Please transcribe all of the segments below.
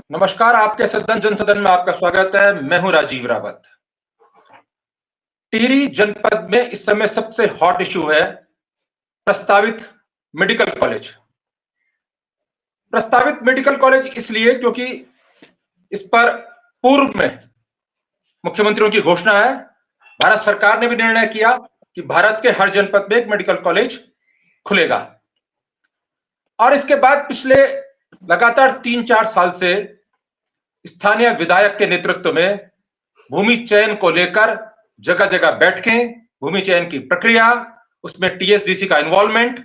नमस्कार, आपके सदन जनसदन में आपका स्वागत है। मैं हूं राजीव रावत। टिहरी जनपद में इस समय सबसे हॉट इश्यू है प्रस्तावित मेडिकल कॉलेज। प्रस्तावित मेडिकल कॉलेज इसलिए क्योंकि इस पर पूर्व में मुख्यमंत्रियों की घोषणा है। भारत सरकार ने भी निर्णय किया कि भारत के हर जनपद में एक मेडिकल कॉलेज खुलेगा। और इसके बाद पिछले लगातार 3-4 साल से स्थानीय विधायक के नेतृत्व में भूमि चयन को लेकर जगह जगह बैठकें, भूमि चयन की प्रक्रिया, उसमें टीएसडीसी का इन्वॉल्वमेंट,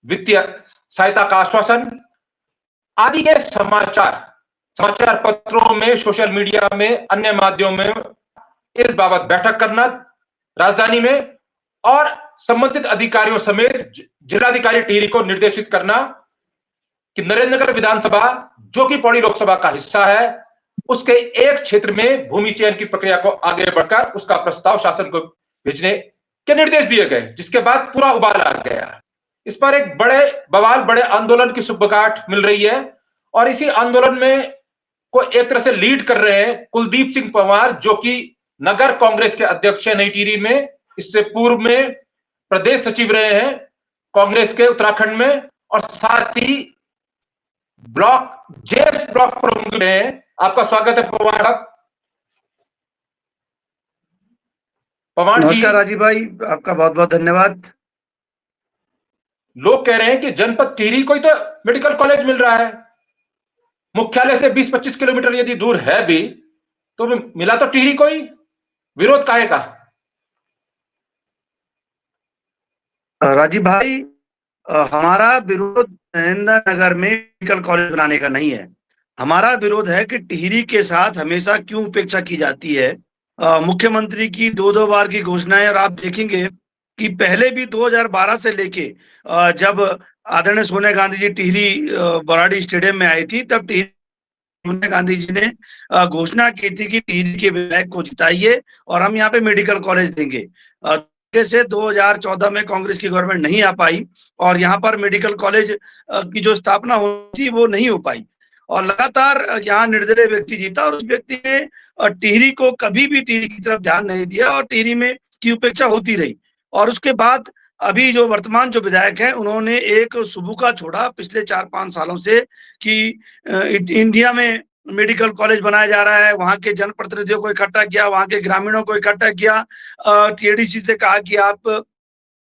वित्तीय सहायता का आश्वासन आदि के समाचार पत्रों में, सोशल मीडिया में, अन्य माध्यमों में इस बाबत बैठक करना राजधानी में और संबंधित अधिकारियों समेत जिलाधिकारी टिहरी को निर्देशित करना कि नरेंद्रनगर विधानसभा, जो कि पौड़ी लोकसभा का हिस्सा है, उसके एक क्षेत्र में भूमि चयन की प्रक्रिया को आगे बढ़कर उसका प्रस्ताव शासन को भेजने के निर्देश दिए गए, जिसके बाद पूरा उबाल आ गया। इस पर एक बड़े आंदोलन की सुबगाहट मिल रही है और इसी आंदोलन में को एक तरह से लीड कर रहे हैं कुलदीप सिंह पंवार, जो कि नगर कांग्रेस के अध्यक्ष है नई टिहरी में। इससे पूर्व में प्रदेश सचिव रहे हैं कांग्रेस के उत्तराखंड में और साथ ही जेएस ब्लॉक प्रमुख रहे हैं। आपका स्वागत है पवार जी। नमस्कार राजीव भाई, आपका बहुत बहुत धन्यवाद। लोग कह रहे हैं कि जनपद टिहरी को ही तो मेडिकल कॉलेज मिल रहा है, मुख्यालय से 20-25 किलोमीटर यदि दूर है भी तो मिला तो टिहरी को ही, विरोध काहे का? राजीव भाई, हमारा विरोध नरेंद्रनगर में मेडिकल कॉलेज बनाने का नहीं है। हमारा विरोध है कि टिहरी के साथ हमेशा क्यों उपेक्षा की जाती है। मुख्यमंत्री की 2-2 बार की घोषणाएं, और आप देखेंगे कि पहले भी 2012 से लेके जब आदरणीय सोनिया गांधी जी टिहरी बराड़ी स्टेडियम में आई थी, तब टिहरी सोनिया गांधी जी ने घोषणा की थी कि टिहरी के विधायक को जिताइए और हम यहाँ पे मेडिकल कॉलेज देंगे। से 2014 में कांग्रेस की गवर्नमेंट नहीं आ पाई और यहाँ पर मेडिकल कॉलेज की जो स्थापना हुई थी वो नहीं हो पाई और लगातार यहाँ निर्दलीय व्यक्ति जीता और उस व्यक्ति ने टिहरी को कभी भी टिहरी की तरफ ध्यान नहीं दिया और टिहरी में की उपेक्षा होती रही। और उसके बाद अभी जो वर्तमान जो विधायक हैं, उन्होंने एक सुबुका छोड़ा पिछले 4-5 सालों से कि इंडिया में मेडिकल कॉलेज बनाया जा रहा है। वहां के जनप्रतिनिधियों को इकट्ठा किया, वहां के ग्रामीणों को इकट्ठा किया, टीएडीसी से कहा कि आप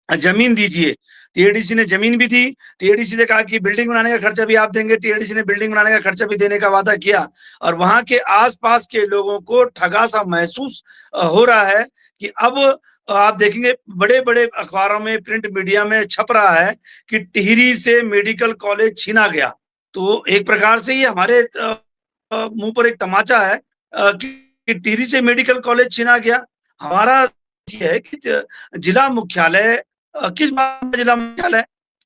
जमीन दीजिए। टीएडीसी ने जमीन भी दी। टीएडीसी ने कहा कि बिल्डिंग बनाने का खर्चा भी आप देंगे। टीएडीसी ने बिल्डिंग बनाने का खर्चा भी देने का वादा किया और वहां के आसपास के लोगों को ठगा सा महसूस हो रहा है कि अब आप देखेंगे बड़े बड़े अखबारों में, प्रिंट मीडिया में छप रहा है कि टिहरी से मेडिकल कॉलेज छीना गया। तो एक प्रकार से ये हमारे मुंह पर एक तमाचा है कि टिहरी से मेडिकल कॉलेज छीना गया। हमारा ये है कि जिला मुख्यालय किस बात में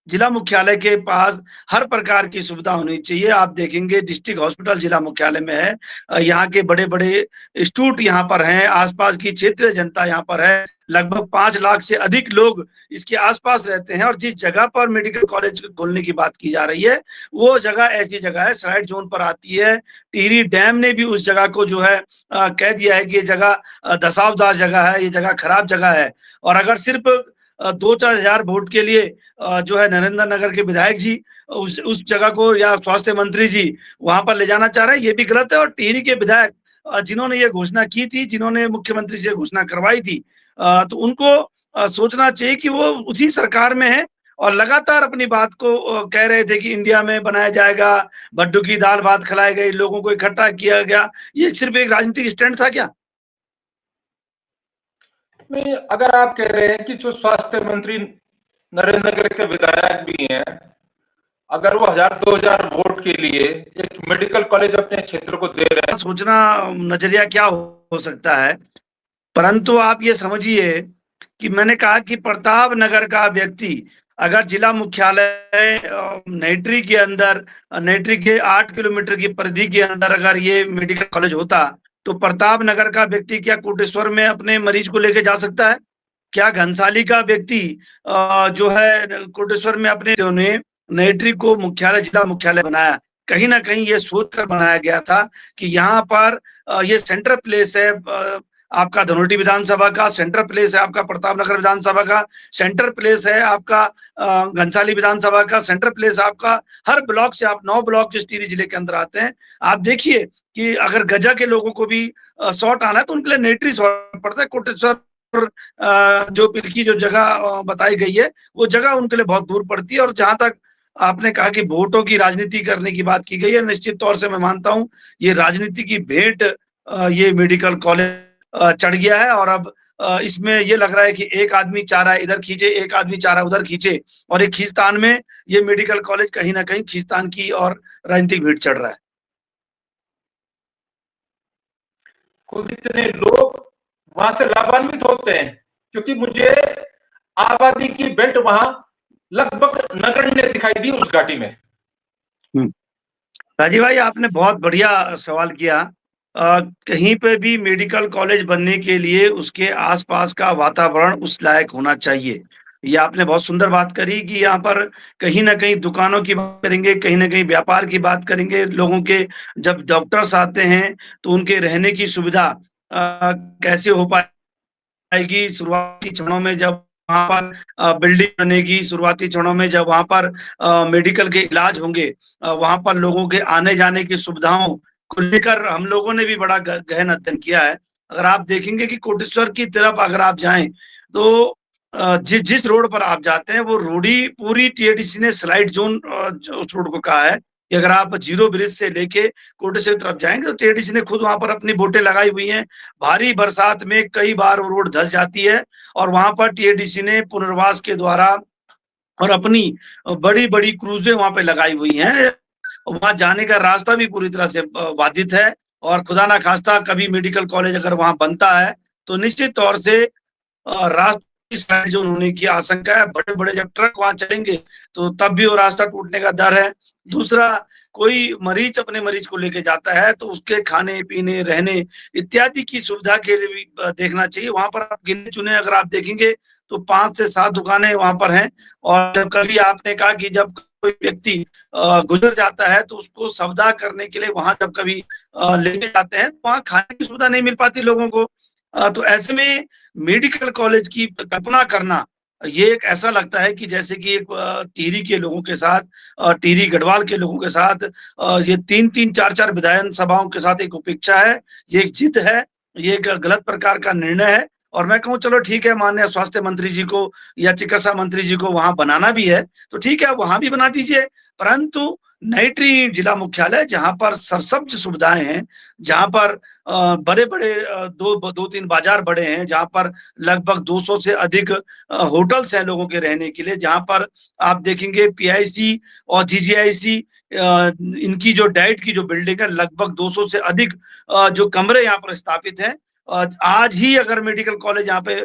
जिला मुख्यालय के पास हर प्रकार की सुविधा होनी चाहिए। आप देखेंगे डिस्ट्रिक्ट हॉस्पिटल जिला मुख्यालय में है, यहाँ के बड़े बड़े इंस्टीट्यूट यहाँ पर हैं, आसपास की क्षेत्रीय जनता यहाँ पर है, लगभग 5 लाख से अधिक लोग इसके आसपास रहते हैं और जिस जगह पर मेडिकल कॉलेज खोलने की बात की जा रही है वो जगह ऐसी जगह है, स्लाइड जोन पर आती है। टिहरी डैम ने भी उस जगह को जो है कह दिया है कि ये जगह दशावदार जगह है, ये जगह खराब जगह है। और अगर सिर्फ 2-4 हजार वोट के लिए जो है नरेंद्रनगर के विधायक जी उस जगह को या स्वास्थ्य मंत्री जी वहां पर ले जाना चाह रहे हैं, ये भी गलत है। और टिहरी के विधायक जिन्होंने ये घोषणा की थी, जिन्होंने मुख्यमंत्री से घोषणा करवाई थी, तो उनको सोचना चाहिए कि वो उसी सरकार में है और लगातार अपनी बात को कह रहे थे कि इंडिया में बनाया जाएगा, भड्डू की दाल भात खिलाई गई, लोगों को इकट्ठा किया गया। ये सिर्फ एक राजनीतिक स्टैंड था क्या? नहीं, अगर आप कह रहे हैं कि जो स्वास्थ्य मंत्री नरेंद्रनगर के विधायक भी हैं, अगर वो 1000-2000 वोट के लिए एक मेडिकल कॉलेज अपने क्षेत्र को दे रहे हैं, सोचना नजरिया क्या हो सकता है। परंतु आप ये समझिए कि मैंने कहा कि प्रताप नगर का व्यक्ति अगर जिला मुख्यालय नेत्री के अंदर, नेत्री के 8 किलोमीटर की परिधि के अंदर अगर ये मेडिकल कॉलेज होता तो प्रताप नगर का व्यक्ति क्या कोटेश्वर में अपने मरीज को लेके जा सकता है? क्या घनसाली का व्यक्ति जो है कोटेश्वर में अपने नेत्री को मुख्यालय, जिला मुख्यालय बनाया, कहीं ना कहीं ये सोचकर बनाया गया था कि यहाँ पर ये सेंट्रल प्लेस है आपका धनोल्टी विधानसभा का, सेंट्रल प्लेस है आपका प्रतापनगर विधानसभा का, सेंट्रल प्लेस है आपका घनसाली विधानसभा का, सेंट्रल प्लेस आपका हर ब्लॉक से, आप 9 ब्लॉक इस टिहरी जिले के अंदर आते हैं। आप देखिए कि अगर गजा के लोगों को भी शॉट आना है तो उनके लिए नेटरी शॉट पड़ता है। कोटेश्वर जो पिलकी जो जगह बताई गई है वो जगह उनके लिए बहुत दूर पड़ती है। और जहां तक आपने कहा कि वोटों की राजनीति करने की बात की गई है, निश्चित तौर से मैं मानता हूं ये राजनीति की भेंट ये मेडिकल कॉलेज चढ़ गया है। और अब इसमें ये लग रहा है कि एक आदमी चाह रहा है इधर खींचे, एक आदमी चाह रहा है उधर खींचे, और एक खींचतान में ये मेडिकल कॉलेज कहीं ना कहीं खींचतान की और राजनीतिक भेंट चढ़ रहा है। खुद इतने लोग वहां से लाभान्वित होते हैं, क्योंकि मुझे आबादी की बेल्ट वहां लगभग नगण्य दिखाई दी उस घाटी में। राजीव भाई, आपने बहुत बढ़िया सवाल किया। कहीं पे भी मेडिकल कॉलेज बनने के लिए उसके आसपास का वातावरण उस लायक होना चाहिए। ये आपने बहुत सुंदर बात करी कि यहाँ पर कहीं ना कहीं दुकानों की बात करेंगे, कहीं ना कहीं व्यापार की बात करेंगे, लोगों के जब डॉक्टर्स आते हैं तो उनके रहने की सुविधा कैसे हो पाएगी। शुरुआती क्षणों में जब वहां पर बिल्डिंग बनेगी, शुरुआती क्षणों में जब वहां पर मेडिकल के इलाज होंगे, वहां पर लोगों के आने जाने की सुविधाओं को लेकर हम लोगों ने भी बड़ा गहन अध्ययन किया है। अगर आप देखेंगे कि कोटेश्वर की तरफ अगर आप जाएं तो जिस जिस रोड पर आप जाते हैं वो रोडी पूरी टीएडीसी ने स्लाइड जोन उस रोड को कहा है कि अगर आप जीरो ब्रिज से लेके कोटेश्वर की तरफ जाएंगे तो टीएडीसी ने खुद वहां पर अपनी बोटें लगाई हुई हैं। भारी बरसात में कई बार वो रोड धंस जाती है और वहां पर टीएडीसी ने पुनर्वास के द्वारा और अपनी बड़ी बड़ी क्रूजें वहां पे लगाई हुई हैं। वहां जाने का रास्ता भी पूरी तरह से बाधित है। और खुदा ना खास्ता कभी मेडिकल कॉलेज अगर वहां बनता है तो निश्चित तौर से रास्ते स्लाइड जोन होने की आशंका है। बड़े बड़े जब ट्रक वहां चलेंगे तो तब भी वो रास्ता टूटने का डर है। दूसरा, कोई मरीज अपने मरीज को लेके जाता है तो उसके खाने पीने रहने इत्यादि की सुविधा के लिए भी देखना चाहिए। वहां पर आप गिने चुने अगर आप देखेंगे तो 5 से 7 दुकानें वहां पर हैं। और जब कभी आपने कहा कि जब कोई व्यक्ति गुजर जाता है तो उसको सौदा करने के लिए वहां जब कभी लेके जाते हैं तो वहां खाने की सुविधा नहीं मिल पाती लोगों को। तो ऐसे में मेडिकल कॉलेज की कल्पना करना ये एक ऐसा लगता है कि जैसे कि एक टिहरी के लोगों के साथ, टिहरी गढ़वाल के लोगों के साथ ये 3-3, 4-4 विधानसभाओं के साथ एक उपेक्षा है, ये एक जिद है, ये एक गलत प्रकार का निर्णय है। और मैं कहूँ चलो ठीक है, माननीय स्वास्थ्य मंत्री जी को या चिकित्सा मंत्री जी को वहां बनाना भी है तो ठीक है, वहां भी बना दीजिए। परंतु नई टिहरी जिला मुख्यालय जहां पर सरसब्ज सुविधाएं हैं, जहां पर बड़े बड़े 2-3 बाजार बड़े हैं, जहां पर लगभग 200 से अधिक होटल्स हैं लोगों के रहने के लिए, जहां पर आप देखेंगे पीआईसी और जीजीआईसी इनकी जो डाइट की जो बिल्डिंग है, लगभग 200 से अधिक जो कमरे यहाँ पर स्थापित हैं। आज ही अगर मेडिकल कॉलेज यहाँ पे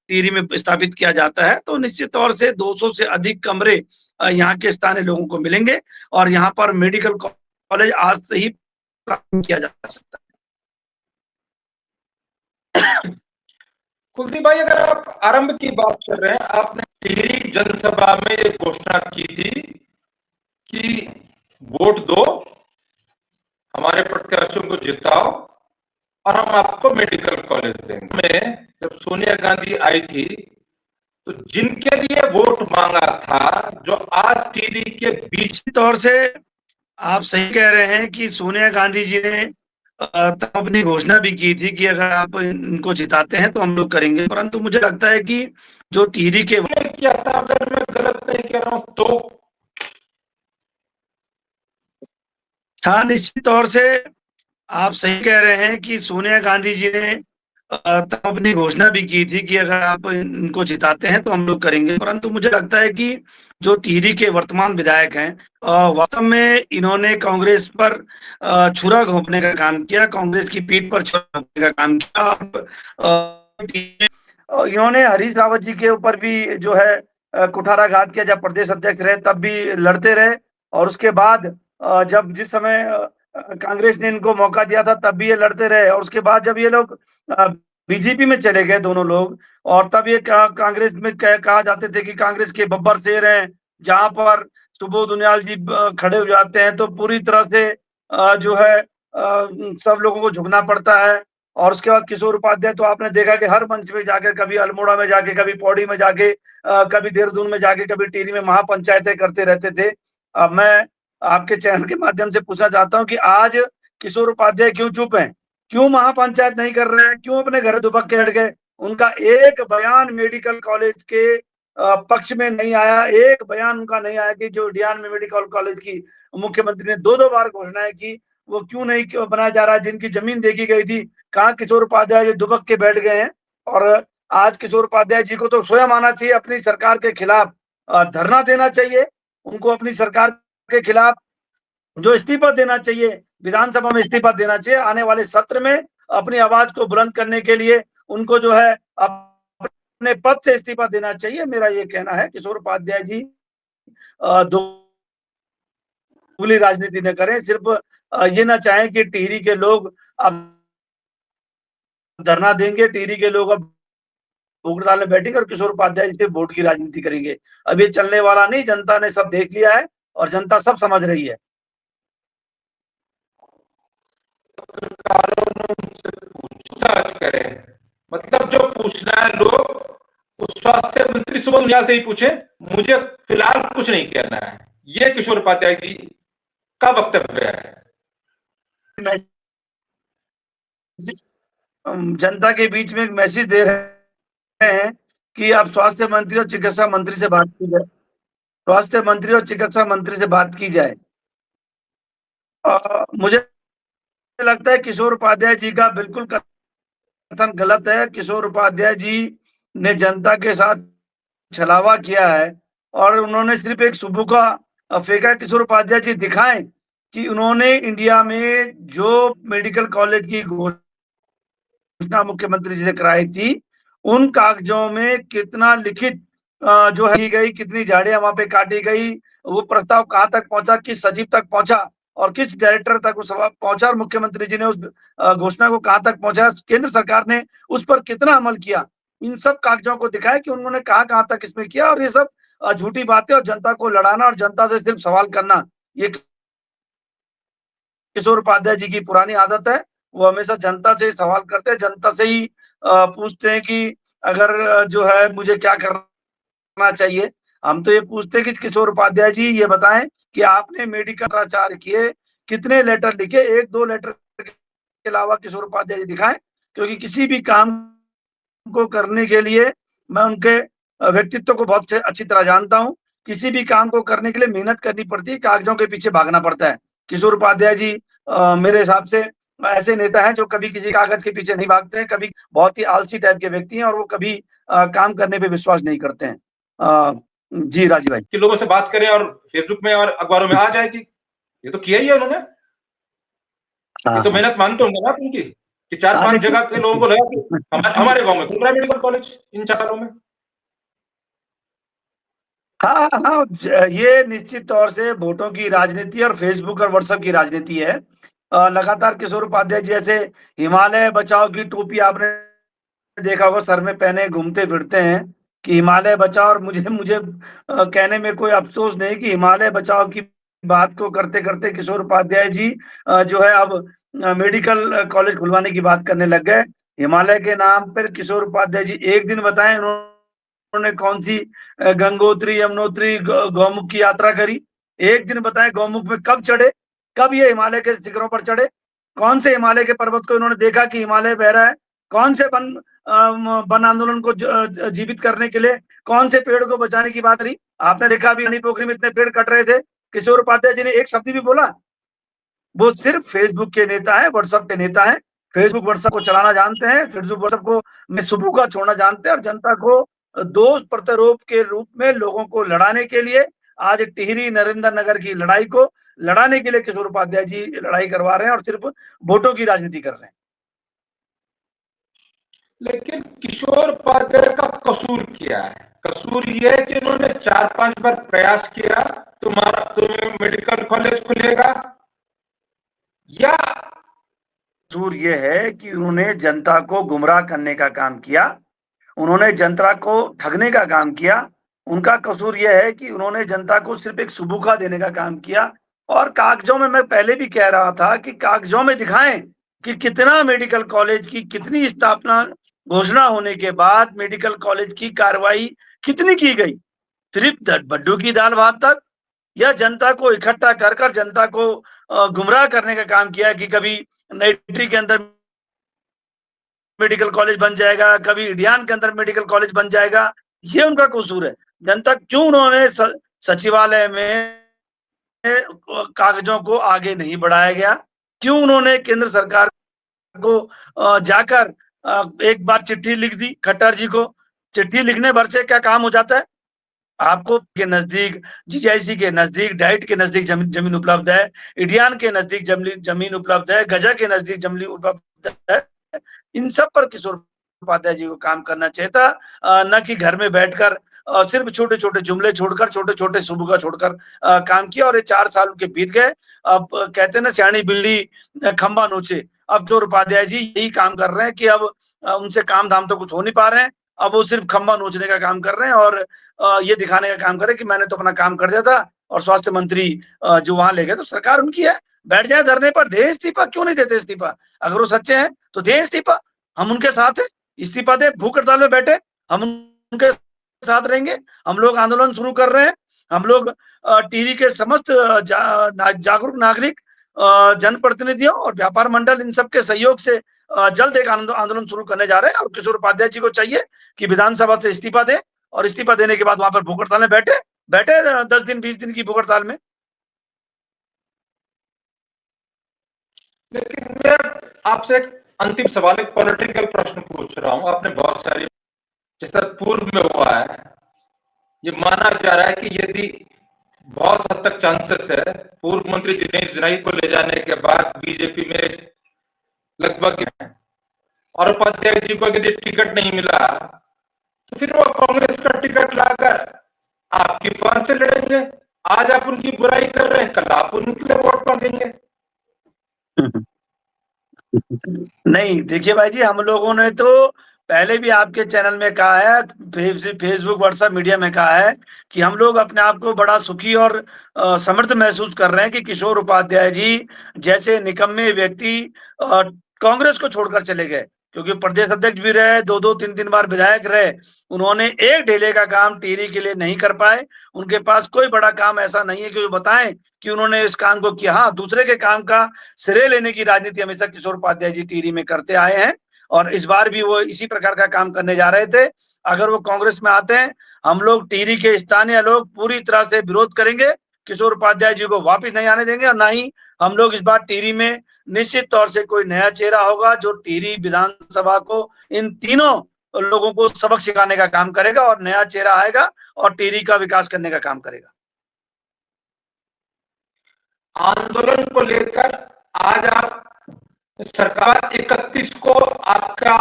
टिहरी में स्थापित किया जाता है तो निश्चित तौर से 200 से अधिक कमरे यहाँ के स्थानीय लोगों को मिलेंगे और यहाँ पर मेडिकल कॉलेज आज से ही प्रारंभ किया जा सकता है। कुलदीप भाई, अगर आप आरंभ की बात कर रहे हैं, आपने टिहरी जनसभा में एक घोषणा की थी कि वोट दो, हमारे प्रत्याशियों को जिताओ और हम आपको मेडिकल कॉलेज देंगे। में जब सोनिया गांधी आई थी तो जिनके लिए वोट मांगा था, जो आज टिहरी के बीच तौर से आप सही कह रहे हैं कि सोनिया गांधी जी ने तब अपनी घोषणा भी की थी कि अगर आप इनको जिताते हैं तो हम लोग करेंगे। परंतु मुझे लगता है कि जो टिहरी के किया था, अगर मैं गलत नहीं कह रहा हूं तो हाँ, निश्चित तौर से आप सही कह रहे हैं कि सोनिया गांधी जी ने तब अपनी घोषणा भी की थी कि अगर आप इनको जिताते हैं तो हम लोग करेंगे। परंतु मुझे लगता है कि जो टिहरी के वर्तमान विधायक हैं, वास्तव में इन्होंने कांग्रेस पर छुरा घोंपने का काम किया, कांग्रेस की पीठ पर छुरा घोंपने का काम किया। इन्होंने हरीश रावत जी के ऊपर भी जो है कुठाराघात किया। जब प्रदेश अध्यक्ष रहे तब भी लड़ते रहे और उसके बाद जब जिस समय कांग्रेस ने इनको मौका दिया था तब भी ये लड़ते रहे। और उसके बाद जब ये लोग बीजेपी में चले गए दोनों लोग, और तब ये कांग्रेस में कहा जाते थे कि कांग्रेस के बब्बर शेर हैं, जहां पर सुबोध उनियाल जी खड़े हो जाते हैं तो पूरी तरह से जो है सब लोगों को झुकना पड़ता है। और उसके बाद किशोर उपाध्याय तो आपने देखा कि हर मंच में जाकर, कभी अल्मोड़ा में जाके, कभी पौड़ी में जाके, कभी देहरादून में जाके, कभी टिहरी में महापंचायतें करते रहते थे। मैं आपके चैनल के माध्यम से पूछना चाहता हूँ कि आज किशोर उपाध्याय क्यों चुप हैं? क्यों महापंचायत नहीं कर रहे हैं? क्यों अपने घर दुबक के हट गए? उनका एक बयान मेडिकल कॉलेज के पक्ष में नहीं आया, एक बयान उनका नहीं आया कि जो उडियान में मेडिकल कॉलेज की मुख्यमंत्री ने 2-2 बार घोषणाएं की, वो क्यों नहीं बनाया जा रहा है? जिनकी जमीन देखी गई थी, कहाँ किशोर उपाध्याय जी दुबक के बैठ गए हैं। और आज किशोर उपाध्याय जी को तो स्वयं आना चाहिए, अपनी सरकार के खिलाफ धरना देना चाहिए, उनको अपनी सरकार के खिलाफ जो इस्तीफा देना चाहिए, विधानसभा में इस्तीफा देना चाहिए। आने वाले सत्र में अपनी आवाज को बुलंद करने के लिए उनको जो है अपने पद से इस्तीफा देना चाहिए। मेरा ये कहना है, किशोर उपाध्याय जी दोगली राजनीति न करें, सिर्फ ये ना चाहें कि टिहरी के लोग अब धरना देंगे, टिहरी के लोग अब भूखहड़ताल में बैठेंगे और किशोर उपाध्याय जी वोट की राजनीति करेंगे। अब ये चलने वाला नहीं, जनता ने सब देख लिया है और जनता सब समझ रही है। पूछताछ करें, मतलब जो पूछना है लोग, उस स्वास्थ्य मंत्री सुबोध उनियाल से ही पूछे, मुझे फिलहाल कुछ नहीं कहना है। ये किशोर उपाध्याय जी का वक्तव्य है। जनता के बीच में एक मैसेज दे रहे हैं कि आप स्वास्थ्य मंत्री और चिकित्सा मंत्री से बात की जाए, स्वास्थ्य मंत्री और चिकित्सा मंत्री से बात की जाए। मुझे लगता है किशोर उपाध्याय जी का बिल्कुल कथन गलत है। किशोर उपाध्याय जी ने जनता के साथ छलावा किया है और उन्होंने सिर्फ एक सुबह का फेंका। किशोर उपाध्याय जी दिखाएं कि उन्होंने इंडिया में जो मेडिकल कॉलेज की घोषणा मुख्यमंत्री जी ने कराई थी, उन कागजों में कितना लिखित जो है की गई, कितनी झाड़ियां वहां पे काटी गई, वो प्रस्ताव कहां तक पहुंचा, किस सचिव तक पहुंचा और किस डायरेक्टर तक उस पहुंचा, और मुख्यमंत्री जी ने उस घोषणा को कहां तक पहुंचा, केंद्र सरकार ने उस पर कितना अमल किया, इन सब कागजों को दिखाया कि उन्होंने कहां तक इसमें किया। और ये सब झूठी बातें और जनता को लड़ाना और जनता से सिर्फ सवाल करना, ये किशोर उपाध्याय जी की पुरानी आदत है। वो हमेशा जनता से सवाल करते हैं, जनता से ही पूछते हैं कि अगर जो है मुझे क्या करना चाहिए। हम तो ये पूछते हैं कि किशोर उपाध्याय जी ये बताएं कि आपने मेडिकल प्रचार किए, कितने लेटर लिखे, 1-2 लेटर के अलावा किशोर उपाध्याय जी दिखाएं। क्योंकि किसी भी काम को करने के लिए मैं उनके व्यक्तित्व को बहुत अच्छी तरह जानता हूं। किसी भी काम को करने के लिए मेहनत करनी पड़ती है, कागजों के पीछे भागना पड़ता है। किशोर उपाध्याय जी मेरे हिसाब से ऐसे नेता हैं जो कभी किसी कागज के पीछे नहीं भागते हैं, कभी बहुत ही आलसी टाइप के व्यक्ति हैं और वो कभी काम करने पे विश्वास नहीं करते हैं। जी राजीव भाई, कि लोगों से बात करें और फेसबुक में और अखबारों में आ जाएगी, ये तो किया ही है उन्होंने। ये तो मेहनत मानते होंगे ना उनकी, कि 4-5 जगह के लोगों को लगा कि हमारे गांव में खुल रहा है मेडिकल कॉलेज इन 4 सालों में। हाँ हाँ, ये निश्चित तौर से वोटों की राजनीति और फेसबुक और व्हाट्सएप की राजनीति है। लगातार किशोर उपाध्याय जी जैसे हिमालय बचाओ की टोपी आपने देखा होगा, सर में पहने घूमते फिरते हैं कि हिमालय बचाओ। और मुझे मुझे कहने में कोई अफसोस नहीं कि हिमालय बचाओ की बात को करते करते किशोर उपाध्याय जी जो है अब मेडिकल कॉलेज खुलवाने की बात करने लग गए। हिमालय के नाम पर किशोर उपाध्याय जी एक दिन बताएं उन्होंने कौन सी गंगोत्री, यमुनोत्री, गौमुख की यात्रा करी? एक दिन बताएं गौमुख में कब चढ़े, कब ये हिमालय के शिखरों पर चढ़े? कौन से हिमालय के पर्वत को इन्होंने देखा कि हिमालय बह रहा है? कौन से वन आंदोलन को जीवित करने के लिए कौन से पेड़ को बचाने की बात रही? आपने देखा अभी पोखरी में इतने पेड़ कट रहे थे, किशोर उपाध्याय जी ने एक शब्द भी बोला? वो सिर्फ फेसबुक के नेता है, व्हाट्सएप के नेता है। फेसबुक व्हाट्सएप को चलाना जानते हैं, फेसबुक व्हाट्सएप को में सुबह का छोड़ना जानते हैं और जनता को दोष प्रत्यारोप के रूप में लोगों को लड़ाने के लिए आज टिहरी नरेंद्र नगर की लड़ाई को लड़ाने के लिए किशोर उपाध्याय जी लड़ाई करवा रहे हैं और सिर्फ वोटों की राजनीति कर रहे हैं। लेकिन किशोर उपाध्याय का कसूर क्या है? कसूर ये है कि उन्होंने 4-5 बार प्रयास किया तुम्हें मेडिकल कॉलेज खुलेगा, या कसूर ये है कि उन्होंने जनता को गुमराह करने का काम किया, उन्होंने जनता को ठगने का काम किया, उनका कसूर यह है कि उन्होंने जनता को सिर्फ एक सुबुका देने का काम किया। और कागजों में, मैं पहले भी कह रहा था कि कागजों में दिखाएं कि कितना मेडिकल कॉलेज की कितनी स्थापना घोषणा होने के बाद मेडिकल कॉलेज की कार्रवाई कितनी की गई, सिर्फ बड्डू की दाल भात तक, या जनता को इकट्ठा कर कर जनता को गुमराह करने का काम किया कि कभी नेत्री के अंदर मेडिकल कॉलेज बन जाएगा, कभी इडियान के अंदर मेडिकल कॉलेज बन जाएगा। ये उनका कसूर है। जनता क्यों उन्होंने सचिवालय में कागजों को आगे नहीं बढ़ाया गया, क्यों उन्होंने केंद्र सरकार को जाकर एक बार चिट्ठी लिख दी खट्टर जी को, चिट्ठी लिखने भर से क्या काम हो जाता है? आपको के नजदीक, जीजीआईसी के नजदीक, डाइट के नजदीक जमीन उपलब्ध है, इडियान के नजदीक जमीन उपलब्ध है, गजा के नजदीक जमीन उपलब्ध है। इन सब पर किशोर उपाध्याय जी को काम करना चाहिए था, न कि घर में बैठकर सिर्फ छोटे छोटे जुमले छोड़कर, छोटे छोटे सुबह छोड़कर काम किया। और ये 4 साल के बीत गए। अब कहते हैं ना, सियाणी बिल्ली खंबा नोचे। अब किशोर उपाध्याय जी यही काम कर रहे हैं कि अब उनसे काम धाम तो कुछ हो नहीं पा रहे हैं, अब वो सिर्फ खंबा नोचने का काम कर रहे हैं और ये दिखाने का काम कर रहे हैं कि मैंने तो अपना काम कर दिया था। और स्वास्थ्य मंत्री जो वहां ले गए, तो सरकार उनकी है, बैठ जाए धरने पर, दे इस्तीफा। क्यों नहीं देते इस्तीफा? अगर वो सच्चे हैं तो दे इस्तीफा, हम उनके साथ हैं। इस्तीफा दे, भूख हड़ताल में बैठे, हम उनके साथ रहेंगे। हम लोग आंदोलन शुरू कर रहे हैं। हम लोग टिहरी के समस्त जागरूक नागरिक, जनप्रतिनिधियों और व्यापार मंडल, इन सब के सहयोग से जल्द एक आंदोलन शुरू करने जा रहे हैं। और किशोर उपाध्याय जी को चाहिए कि विधानसभा से इस्तीफा दे, और इस्तीफा देने के बाद वहां पर भूख हड़ताल में बैठे 10 दिन 20 दिन की भूख हड़ताल में। लेकिन मैं आपसे एक अंतिम सवाल, एक पॉलिटिकल प्रश्न पूछ रहा हूं। आपने बहुत सारी, जिस तरह पूर्व में हुआ है, ये माना जा रहा है कि यदि बहुत हद तक चांसेस है पूर्व मंत्री दिनेश जनाई को ले जाने के बाद बीजेपी में लगभग है, और उपाध्याय जी को यदि टिकट नहीं मिला तो फिर वो कांग्रेस का टिकट लाकर आपकी पान से लड़ेंगे। आज आप उनकी बुराई कर रहे हैं, कल आप उनके लिए वोट मांगेंगे। नहीं, देखिए भाई जी, हम लोगों ने तो पहले भी आपके चैनल में कहा है, फेसबुक व्हाट्सएप मीडिया में कहा है कि हम लोग अपने आप को बड़ा सुखी और समृद्ध महसूस कर रहे हैं कि किशोर उपाध्याय जी जैसे निकम्मे व्यक्ति कांग्रेस को छोड़कर चले गए। क्योंकि प्रदेश अध्यक्ष भी रहे, 2-2 3-3 बार विधायक रहे, उन्होंने एक ढेले का काम टिहरी के लिए नहीं कर पाए। उनके पास कोई बड़ा काम ऐसा नहीं है कि वो बताएं कि उन्होंने इस काम को किया। हाँ, दूसरे के काम का श्रेय लेने की राजनीति हमेशा किशोर उपाध्याय जी टिहरी में करते आए हैं, और इस बार भी वो इसी प्रकार का काम करने जा रहे थे। अगर वो कांग्रेस में आते हैं, हम लोग टिहरी के स्थानीय लोग पूरी तरह से विरोध करेंगे, किशोर उपाध्याय जी को वापस नहीं आने देंगे। और ना ही हम लोग इस बार टिहरी में निश्चित तौर से कोई नया चेहरा होगा जो टिहरी विधानसभा को, इन तीनों लोगों को सबक सिखाने का काम करेगा, और नया चेहरा आएगा और टिहरी का विकास करने का काम करेगा। आंदोलन को लेकर आज आप, सरकार 31 को आपका,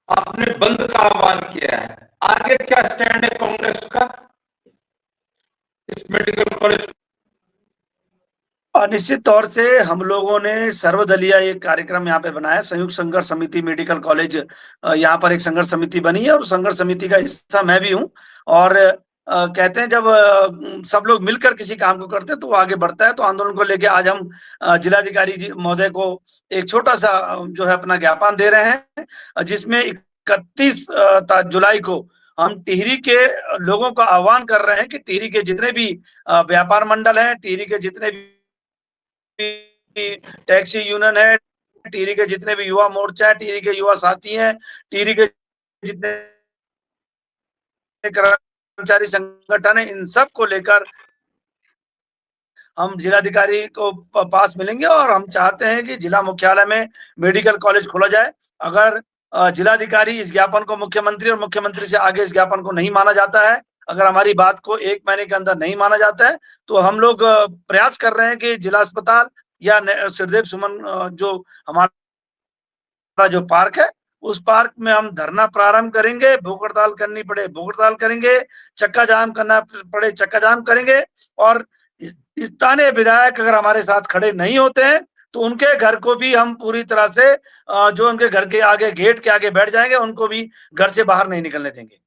आपने बंद का आह्वान किया है, आगे क्या स्टैंड है कांग्रेस का इस मेडिकल कॉलेज? और निश्चित तौर से हम लोगों ने सर्वदलीय एक कार्यक्रम यहाँ पे बनाया, संयुक्त संघर्ष समिति मेडिकल कॉलेज, यहाँ पर एक संघर्ष समिति बनी है, और संघर्ष समिति का हिस्सा मैं भी हूँ। और कहते हैं जब सब लोग मिलकर किसी काम को करते हैं तो वो आगे बढ़ता है। तो आंदोलन को लेके आज हम जिलाधिकारी जी महोदय को एक छोटा सा जो है अपना ज्ञापन दे रहे हैं, जिसमें 31 जुलाई को हम टिहरी के लोगों का आह्वान कर रहे हैं कि टिहरी के जितने भी व्यापार मंडल हैं, टिहरी के जितने भी टैक्सी यूनियन है, टिहरी के जितने भी युवा मोर्चा है, टिहरी के युवा साथी हैं, टिहरी के जितने कर्मचारी संगठन है, इन सब को लेकर हम जिलाधिकारी को पास मिलेंगे। और हम चाहते हैं कि जिला मुख्यालय में मेडिकल कॉलेज खोला जाए। अगर जिलाधिकारी इस ज्ञापन को मुख्यमंत्री और मुख्यमंत्री से आगे इस ज्ञापन को नहीं माना जाता है, अगर हमारी बात को 1 महीने के अंदर नहीं माना जाता है, तो हम लोग प्रयास कर रहे हैं कि जिला अस्पताल या श्रीदेव सुमन जो हमारा जो पार्क है, उस पार्क में हम धरना प्रारंभ करेंगे। भूख हड़ताल करनी पड़े भूख हड़ताल करेंगे, चक्का जाम करना पड़े चक्का जाम करेंगे। और स्थानीय विधायक अगर हमारे साथ खड़े नहीं होते हैं तो उनके घर को भी हम पूरी तरह से, जो उनके घर के आगे गेट के आगे बैठ जाएंगे, उनको भी घर से बाहर नहीं निकलने देंगे।